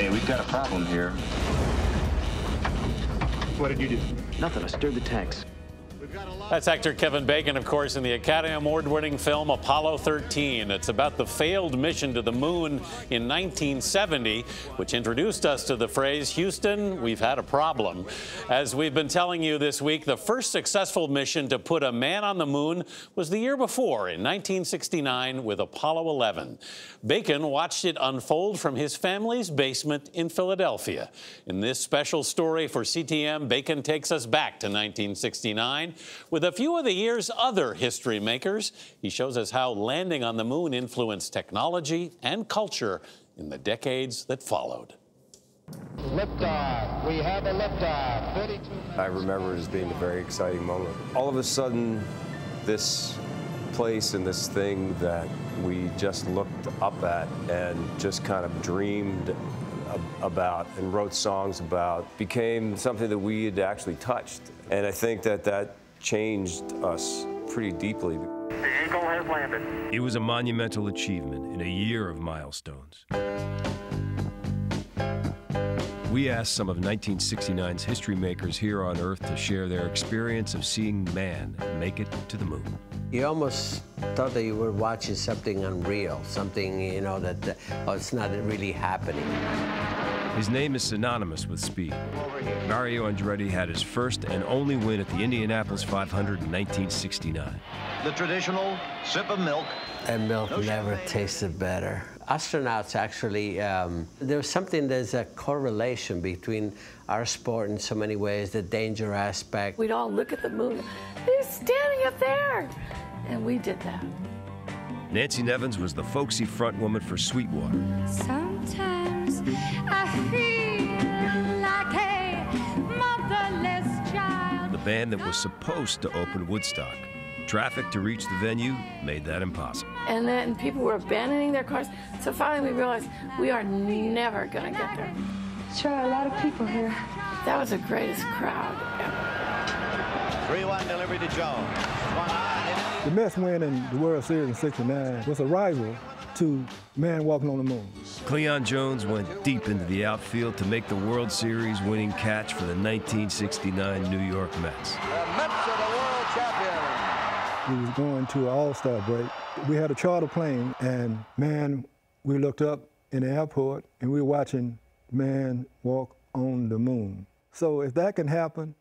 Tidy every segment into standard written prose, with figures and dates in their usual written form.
Hey, we've got a problem here. What did you do? Nothing. I stirred the tanks. That's actor Kevin Bacon, of course, in the Academy Award-winning film Apollo 13. It's about the failed mission to the moon in 1970, which introduced us to the phrase, Houston, we've had a problem. As we've been telling you this week, the first successful mission to put a man on the moon was the year before, in 1969, with Apollo 11. Bacon watched it unfold from his family's basement in Philadelphia. In this special story for CTM, Bacon takes us back to 1969. With a few of the year's other history makers, he shows us how landing on the moon influenced technology and culture in the decades that followed. Liftoff. We have a liftoff. 32 minutes. I remember it as being a very exciting moment. All of a sudden, this place and this thing that we just looked up at and just kind of dreamed about and wrote songs about became something that we had actually touched. And I think that changed us pretty deeply. The Eagle has landed. It was a monumental achievement in a year of milestones. We asked some of 1969's history makers here on Earth to share their experience of seeing man make it to the moon. You almost thought that you were watching something unreal, something, you know, that it's not really happening. His name is synonymous with speed. Mario Andretti had his first and only win at the Indianapolis 500 in 1969. The traditional sip of milk. And milk never tasted better. Astronauts actually, there's something, there's a correlation between our sport in so many ways, the danger aspect. We'd all look at the moon. They're standing up there. And we did that. Nancy Nevins was the folksy front woman for Sweetwater. Sometimes I feel like a motherless child. The band that was supposed to open Woodstock. Traffic to reach the venue made that impossible. And then people were abandoning their cars. So finally we realized we are never going to get there. Sure are a lot of people here. That was the greatest crowd ever. 3-1 delivery to Jones. The Mets winning the World Series in '69 was a rival to man walking on the moon. Cleon Jones went deep into the outfield to make the World Series winning catch for the 1969 New York Mets. The Mets are the world champions. We was going to an all-star break. We had a charter plane, and man, we looked up in the airport, and we were watching man walk on the moon. So if that can happen,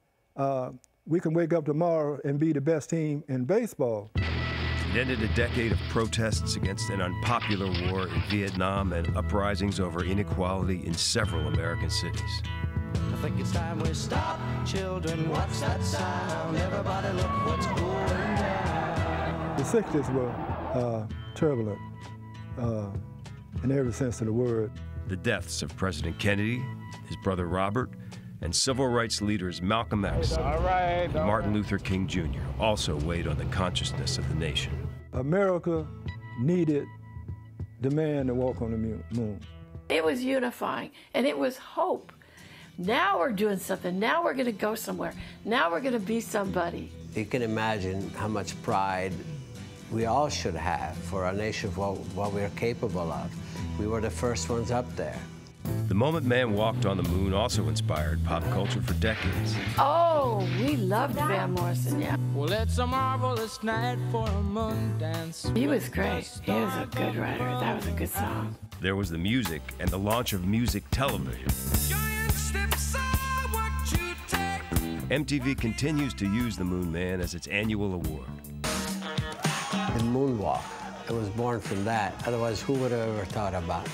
we can wake up tomorrow and be the best team in baseball. It ended a decade of protests against an unpopular war in Vietnam and uprisings over inequality in several American cities. I think it's time we stop, children. What's that sound? Everybody look what's going down. The 60s were turbulent in every sense of the word. The deaths of President Kennedy, his brother Robert, and civil rights leaders Malcolm X and Martin Luther King Jr. also weighed on the consciousness of the nation. America needed the man to walk on the moon. It was unifying, and it was hope. Now we're doing something. Now we're going to go somewhere. Now we're going to be somebody. You can imagine how much pride we all should have for our nation, for what we're capable of. We were the first ones up there. The moment man walked on the moon also inspired pop culture for decades. Oh, we loved Van Morrison, yeah. Well, it's a marvelous night for a moon dance. He was great. He was a good writer. That was a good song. There was the music and the launch of music television. MTV continues to use the Moon Man as its annual award. The moonwalk, it was born from that. Otherwise, who would have ever thought about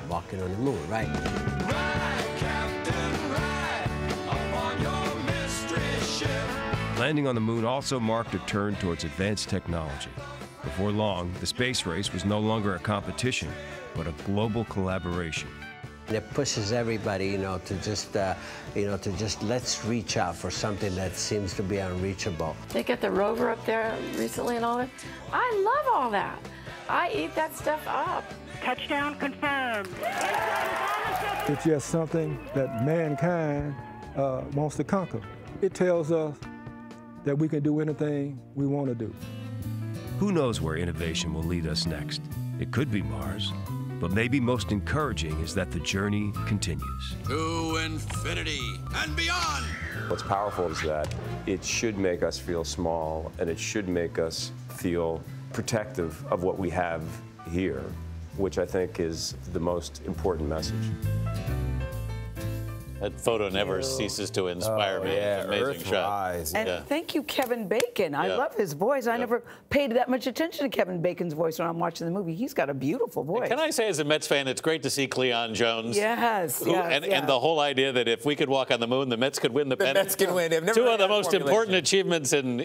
walking on the moon, right? Ride, Captain, ride, up on your mystery ship. Landing on the moon also marked a turn towards advanced technology. Before long, the space race was no longer a competition, but a global collaboration. It pushes everybody, to just let's reach out for something that seems to be unreachable. They got the rover up there recently and all that. I love all that. I eat that stuff up. Touchdown confirmed. It's just something that mankind wants to conquer. It tells us that we can do anything we want to do. Who knows where innovation will lead us next? It could be Mars, But maybe most encouraging is that the journey continues. To infinity and beyond. What's powerful is that it should make us feel small, and it should make us feel protective of what we have here, which I think is the most important message. That photo never ceases to inspire me. Yeah, It's an amazing Earth shot. Rise. And thank you, Kevin Bacon. I love his voice. I never paid that much attention to Kevin Bacon's voice when I'm watching the movie. He's got a beautiful voice. Can I say, as a Mets fan, it's great to see Cleon Jones. Yes, And the whole idea that if we could walk on the moon, the Mets could win the pennant. Mets can win. They've never Two had of the that most important formulation. achievements in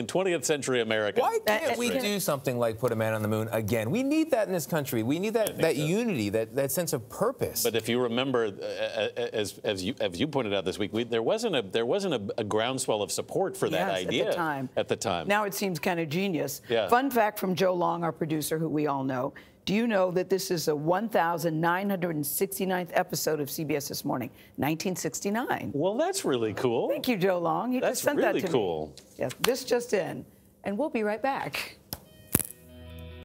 20th century America. Why can't we do something like put a man on the moon again? We need that in this country. We need that unity, that sense of purpose. But if you remember, as you pointed out this week, there wasn't a groundswell of support for that idea at the time. Now it seems kind of genius. Yeah. Fun fact from Joe Long, our producer, who we all know. Do you know that this is the 1,969th episode of CBS This Morning, 1969? Well, that's really cool. Thank you, Joe Long. He That's just sent really that to cool. me. Yes, this just in. And we'll be right back.